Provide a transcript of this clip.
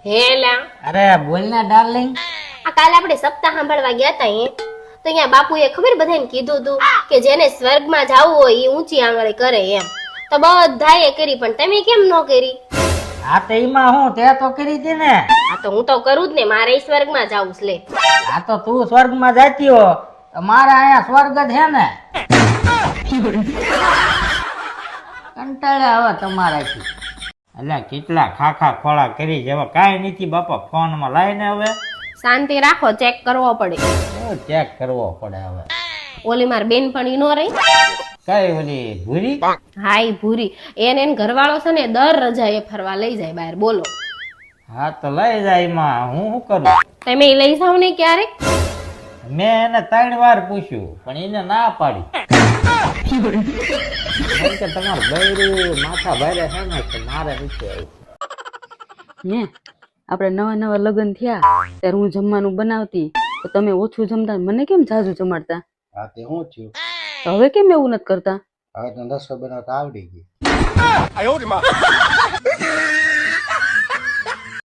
હેલા અરે બોલ ને ડાર્લિંગ. આ કાલે આપણે સપ્તાહ સાંભળવા ગયા તા તો અહીંયા બાપુએ ખબર બધાને કીધું તું કે જેને સ્વર્ગમાં જવું હોય એ ઊંચી આંગળી કરે એમ. તો બધાએ કરી પણ તમે કેમ ન કરી? આ તો એમાં હું તે તો કરી હતી ને. આ તો હું તો કરું જ ને, મારે સ્વર્ગમાં જવું છે લે. આ તો તું સ્વર્ગમાં જાતી હો તો મારા અહીંયા સ્વર્ગ જ છે ને. કંટાળ્યા હવે તમારાથી. એટલે કેટલા ખાખા ખોળા કરી જેવા કાંઈ નથી બાપા ફોનમાં લાઈને હવે. શાંતિ રાખો, ચેક કરવો પડે. શું ચેક કરવો પડે હવે? ઓલી માર બેનપણી નો રહી કઈ ઓલી ભૂરી? હા ઈ ભૂરી, એને ઘરવાળો છે ને દર રજાએ ફરવા લઈ જાય બહાર. બોલો. હા તો લઈ જાય એમાં હું શું કરું? તમે લઈ જાવ ને ક્યારેક? મેં એને 3 વાર પૂછ્યું પણ એને ના પાડી. કેમ કે તમારું બૈરું માથા ભારે છે ને તો મારે નથી આવ્યું. હે આપણે નવા નવા લગ્ન થયા ત્યારે હું જમવાનું બનાવતી તો તમે ઓછું જમતા, મને કેમ ઝાઝું જમાડતા? હા તે હું થયું? તો હવે કેમ એવું નથી કરતા? હવે તો રસોઈ બનાવતા આવડી ગઈ.